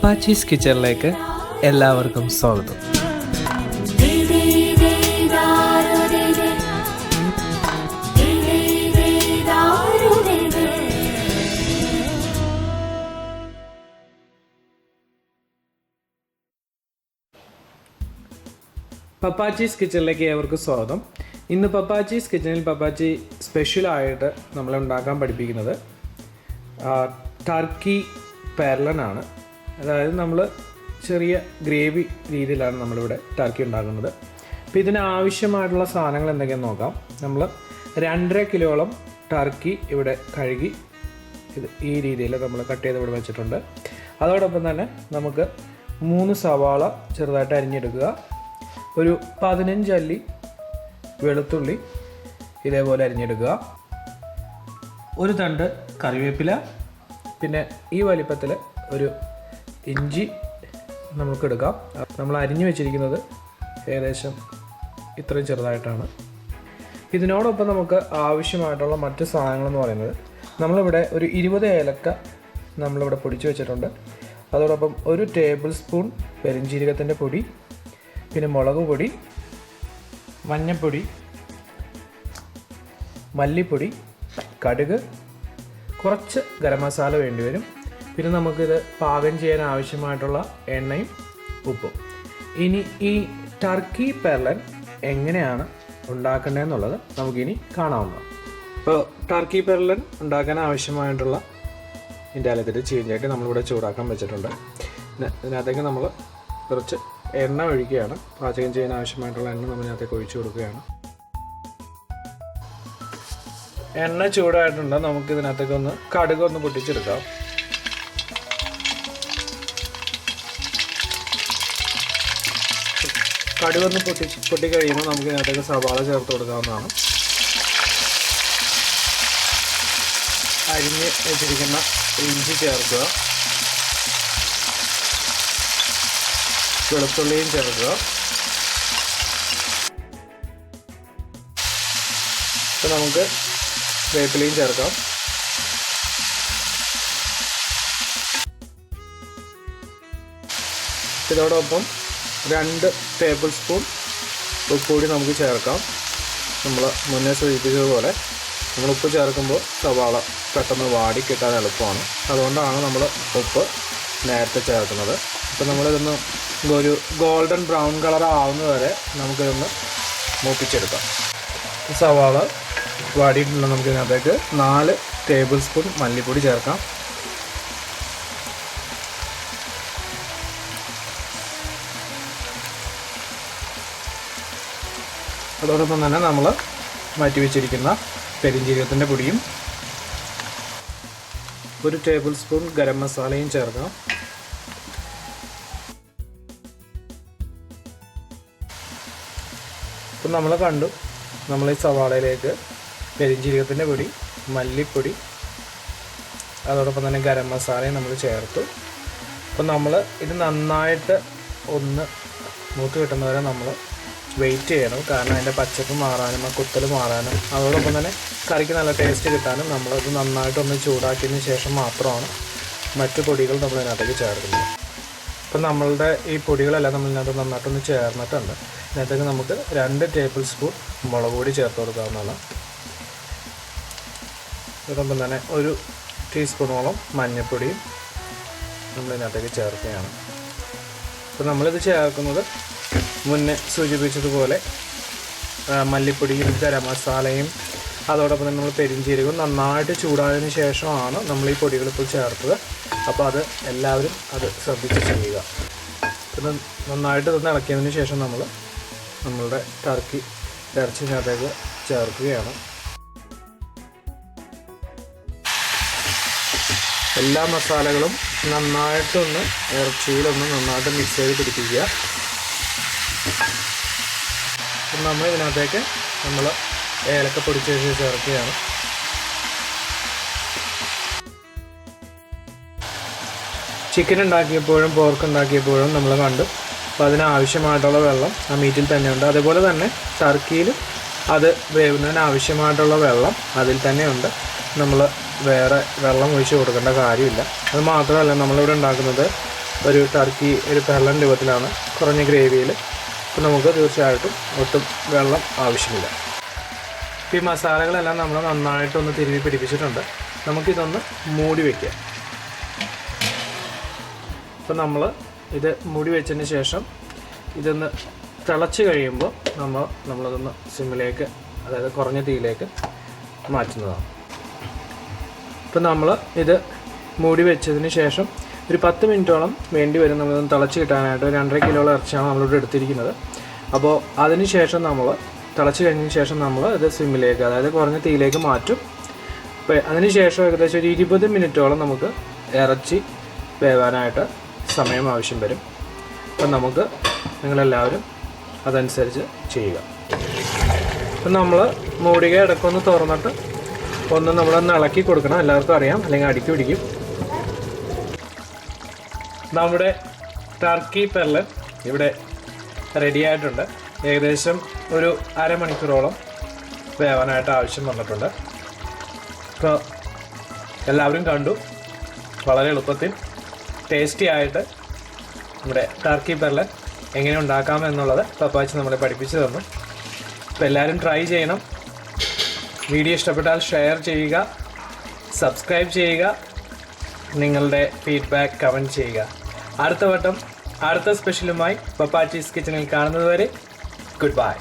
പപ്പാച്ചീസ് കിച്ചണിലേക്ക് എല്ലാവർക്കും സ്വാഗതം. പപ്പാച്ചീസ് കിച്ചണിലേക്ക് ഏവർക്കും സ്വാഗതം. ഇന്ന് പപ്പാച്ചീസ് കിച്ചണിൽ പപ്പാച്ചി സ്പെഷ്യലായിട്ട് നമ്മളെ ഉണ്ടാക്കാൻ പഠിപ്പിക്കുന്നത് ടർക്കി പെർലനാണ്. അതായത് നമ്മൾ ചെറിയ ഗ്രേവി രീതിയിലാണ് നമ്മളിവിടെ ടർക്കി ഉണ്ടാക്കുന്നത്. അപ്പോൾ ഇതിന് ആവശ്യമായിട്ടുള്ള സാധനങ്ങൾ എന്തൊക്കെയാണെന്ന് നോക്കാം. നമ്മൾ 2.5 കിലോളം ടർക്കി ഇവിടെ കഴുകി ഇത് ഈ രീതിയിൽ നമ്മൾ കട്ട് ചെയ്ത് ഇവിടെ വെച്ചിട്ടുണ്ട്. അതോടൊപ്പം തന്നെ നമുക്ക് 3 സവാള ചെറുതായിട്ട് അരിഞ്ഞെടുക്കുക, ഒരു 15 അല്ലി വെളുത്തുള്ളി ഇതേപോലെ അരിഞ്ഞെടുക്കുക, ഒരു തണ്ട് കറിവേപ്പില, പിന്നെ ഈ വലിപ്പത്തിൽ ഒരു ഇഞ്ചി നമുക്ക് എടുക്കാം. നമ്മൾ അരിഞ്ഞു വെച്ചിരിക്കുന്നത് ഏകദേശം ഇത്രയും ചെറുതായിട്ടാണ്. ഇതിനോടൊപ്പം നമുക്ക് ആവശ്യമായിട്ടുള്ള മറ്റ് സാധനങ്ങളെന്ന് പറയുന്നത് നമ്മളിവിടെ ഒരു 20 ഏലക്ക നമ്മളിവിടെ പൊടിച്ച് വെച്ചിട്ടുണ്ട്. അതോടൊപ്പം 1 ടേബിൾ സ്പൂൺ പെരിഞ്ജീരകത്തിൻ്റെ പൊടി, പിന്നെ മുളക് പൊടി, മഞ്ഞൾപ്പൊടി, മല്ലിപ്പൊടി, കടുക്, കുറച്ച് ഗരം മസാല വേണ്ടി വരും. പിന്നെ നമുക്കിത് പാകം ചെയ്യാൻ ആവശ്യമായിട്ടുള്ള എണ്ണയും ഉപ്പും. ഇനി ഈ ടർക്കി പെർലൻ എങ്ങനെയാണ് ഉണ്ടാക്കേണ്ടതെന്നുള്ളത് നമുക്കിനി കാണാവുന്നതാണ്. ഇപ്പോൾ ടർക്കി പെർലൻ ഉണ്ടാക്കാൻ ആവശ്യമായിട്ടുള്ള ഇതിൻ്റെ ചീഞ്ചട്ടി നമ്മളിവിടെ ചൂടാക്കാൻ വെച്ചിട്ടുണ്ട്. ഇതിനകത്തേക്ക് നമ്മൾ കുറച്ച് എണ്ണ ഒഴിക്കുകയാണ്. പാചകം ചെയ്യാൻ ആവശ്യമായിട്ടുള്ള എണ്ണ നമ്മളിതിനകത്തേക്ക് ഒഴിച്ചു കൊടുക്കുകയാണ്. എണ്ണ ചൂടായിട്ടുണ്ട്. നമുക്ക് ഇതിനകത്തേക്ക് കടുകൊന്ന് പൊട്ടിച്ചെടുക്കാം. കടുകൊന്ന് പൊട്ടിക്കഴിയുമ്പോൾ നമുക്ക് ഇതിനകത്തേക്ക് സവാള ചേർത്ത് കൊടുക്കാവുന്നതാണ്. അരിഞ്ഞ് വെച്ചിരിക്കുന്ന ഇഞ്ചി ചേർക്കുക, വെളുത്തുള്ളിയും ചേർക്കുക. ഇപ്പം നമുക്ക് വേപ്പിലയും ചേർക്കാം. ഇതോടൊപ്പം 2 ടേബിൾ സ്പൂൺ ഉപ്പ് കൂടി നമുക്ക് ചേർക്കാം. നമ്മൾ മുന്നേ സൂചിപ്പിച്ചതുപോലെ നമ്മൾ ഉപ്പ് ചേർക്കുമ്പോൾ സവാള പെട്ടെന്ന് വാടി കിട്ടാൻ എളുപ്പമാണ്. അതുകൊണ്ടാണ് നമ്മൾ ഉപ്പ് നേരത്തെ ചേർക്കുന്നത്. അപ്പോൾ നമ്മളിതൊന്ന് ഒരു ഗോൾഡൻ ബ്രൗൺ കളർ ആവുന്നത് വരെ നമുക്കിതൊന്ന് മൂപ്പിച്ചെടുക്കാം. സവാള വാടിയിട്ടുള്ള നമുക്ക് ഇതിനകത്തേക്ക് 4 ടേബിൾ സ്പൂൺ മല്ലിപ്പൊടി ചേർക്കാം. അതോടൊപ്പം തന്നെ നമ്മൾ മാറ്റി വെച്ചിരിക്കുന്ന പെരിഞ്ജീരകത്തിൻ്റെ പൊടിയും 1 ടേബിൾ സ്പൂൺ ഗരം മസാലയും ചേർക്കാം. ഇപ്പം നമ്മൾ കണ്ടു, നമ്മൾ ഈ സവാളയിലേക്ക് പെരിഞ്ജീരകത്തിൻ്റെ പൊടി, മല്ലിപ്പൊടി, അതോടൊപ്പം തന്നെ ഗരം മസാലയും നമ്മൾ ചേർത്തു. അപ്പം നമ്മൾ ഇത് നന്നായിട്ട് ഒന്ന് മൂത്ത് കിട്ടുന്നവരെ നമ്മൾ വെയിറ്റ് ചെയ്യണം. കാരണം അതിൻ്റെ പച്ചപ്പ് മാറാനും ആ കുത്തൽ മാറാനും അതോടൊപ്പം തന്നെ കറിക്ക് നല്ല ടേസ്റ്റ് കിട്ടാനും നമ്മളത് നന്നായിട്ടൊന്ന് ചൂടാക്കിയതിന് ശേഷം മാത്രമാണ് മറ്റു പൊടികൾ നമ്മൾ ഇതിനകത്തേക്ക് ചേർക്കുന്നത്. അപ്പം നമ്മളുടെ ഈ പൊടികളെല്ലാം നമ്മൾ ഇതിനകത്ത് നന്നായിട്ടൊന്ന് ചേർന്നിട്ടുണ്ട്. ഇതിനകത്തേക്ക് നമുക്ക് 2 ടേബിൾ സ്പൂൺ മുളക് പൊടി ചേർത്ത് കൊടുക്കാവുന്നതാണ്. അതോടൊപ്പം തന്നെ 1 ടീസ്പൂണോളം മഞ്ഞൾപ്പൊടിയും നമ്മളിതിനകത്തേക്ക് ചേർക്കുകയാണ്. അപ്പോൾ നമ്മളിത് ചേർക്കുന്നത് മുന്നേ സൂചിപ്പിച്ചതുപോലെ മല്ലിപ്പൊടിയും ഗരം മസാലയും അതോടൊപ്പം തന്നെ നമ്മൾ പെരിഞ്ജീരകവും നന്നായിട്ട് ചൂടായതിന് ശേഷമാണ് നമ്മൾ ഈ പൊടികളിപ്പോൾ ചേർത്തത്. അപ്പോൾ അത് എല്ലാവരും അത് ശ്രദ്ധിച്ച് ചെയ്യുക. പിന്നെ നന്നായിട്ട് ഇതൊന്ന് ഇളക്കിയതിന് ശേഷം നമ്മളുടെ ടർക്കി ഇറച്ചിനകത്തേക്ക് ചേർക്കുകയാണ്. എല്ലാ മസാലകളും നന്നായിട്ടൊന്ന് ഇറച്ചിയിലൊന്ന് നന്നായിട്ട് മിക്സ് ചെയ്ത് പിടിപ്പിക്കുക. നമ്മൾ ഇതിനകത്തേക്ക് നമ്മൾ ഏലക്ക പൊടിച്ച് ചേർക്കുകയാണ്. ചിക്കൻ ഉണ്ടാക്കിയപ്പോഴും പോർക്ക് ഉണ്ടാക്കിയപ്പോഴും നമ്മൾ കണ്ടു. അപ്പോൾ അതിനാവശ്യമായിട്ടുള്ള വെള്ളം ആ മീറ്റിൽ തന്നെയുണ്ട്. അതുപോലെ തന്നെ ടർക്കിയിലും അത് വേവുന്നതിന് ആവശ്യമായിട്ടുള്ള വെള്ളം അതിൽ തന്നെയുണ്ട്. നമ്മൾ വേറെ വെള്ളം ഒഴിച്ച് കൊടുക്കേണ്ട കാര്യമില്ല. അത് മാത്രമല്ല നമ്മളിവിടെ ഉണ്ടാക്കുന്നത് ഒരു ടർക്കി ഒരു പെർലൻ രൂപത്തിലാണ്, കുറഞ്ഞ ഗ്രേവിയിൽ. അപ്പോൾ നമുക്ക് തീർച്ചയായിട്ടും ഒട്ടും വെള്ളം ആവശ്യമില്ല. ഈ മസാലകളെല്ലാം നമ്മൾ നന്നായിട്ടൊന്ന് തിരുമ്മി പിടിപ്പിച്ചിട്ടുണ്ട്. നമുക്കിതൊന്ന് മൂടി വയ്ക്കാം. അപ്പോൾ നമ്മൾ ഇത് മൂടി വെച്ചതിന് ശേഷം ഇതൊന്ന് തിളച്ച് കഴിയുമ്പോൾ നമ്മളതൊന്ന് സിമ്മിലേക്ക്, അതായത് കുറഞ്ഞ തീയിലേക്ക് മാറ്റുന്നതാണ്. ഇപ്പം നമ്മൾ ഇത് മൂടി വെച്ചതിന് ശേഷം ഒരു 10 മിനിറ്റോളം വേണ്ടി വരും നമ്മളൊന്ന് തിളച്ച് കിട്ടാനായിട്ട്. 2.5 കിലോളം ഇറച്ചിയാണ് നമ്മളിവിടെ എടുത്തിരിക്കുന്നത്. അപ്പോൾ അതിന് ശേഷം നമ്മൾ തിളച്ച് കഴിഞ്ഞതിന് ശേഷം നമ്മൾ ഇത് സിമ്മിലേക്ക്, അതായത് കുറഞ്ഞ തീയിലേക്ക് മാറ്റും. അപ്പോൾ അതിന് ശേഷം ഏകദേശം ഒരു 20 മിനിറ്റോളം നമുക്ക് ഇറച്ചി വേവാനായിട്ട് സമയം ആവശ്യം വരും. അപ്പം നമുക്ക് നിങ്ങളെല്ലാവരും അതനുസരിച്ച് ചെയ്യുക. അപ്പം നമ്മൾ മൂടിക ഇടയ്ക്കൊന്ന് തുറന്നിട്ട് ഒന്ന് നമ്മളൊന്ന് ഇളക്കി കൊടുക്കണം. എല്ലാവർക്കും അറിയാം, അല്ലെങ്കിൽ അടിക്ക് പിടിക്കും. നമ്മുടെ ടർക്കി പെർലൻ ഇവിടെ റെഡി ആയിട്ടുണ്ട്. ഏകദേശം ഒരു അരമണിക്കൂറോളം വേവാനായിട്ട് ആവശ്യം വന്നിട്ടുണ്ട്. ഇപ്പോൾ എല്ലാവരും കണ്ടു, വളരെ എളുപ്പത്തിൽ ടേസ്റ്റി ആയിട്ട് നമ്മുടെ ടർക്കി പെർലൻ എങ്ങനെ ഉണ്ടാക്കാമെന്നുള്ളത് പപ്പാച്ചി നമ്മളെ പഠിപ്പിച്ചു തന്നു. അപ്പോൾ എല്ലാവരും ട്രൈ ചെയ്യണം. വീഡിയോ ഇഷ്ടപ്പെട്ടാൽ ഷെയർ ചെയ്യുക, സബ്സ്ക്രൈബ് ചെയ്യുക, നിങ്ങളുടെ ഫീഡ്ബാക്ക് കമൻറ്റ് ചെയ്യുക. അടുത്ത വട്ടം അടുത്ത സ്പെഷ്യലുമായി പപ്പാച്ചീസ് കിച്ചണിൽ കാണുന്നതുവരെ ഗുഡ് ബൈ.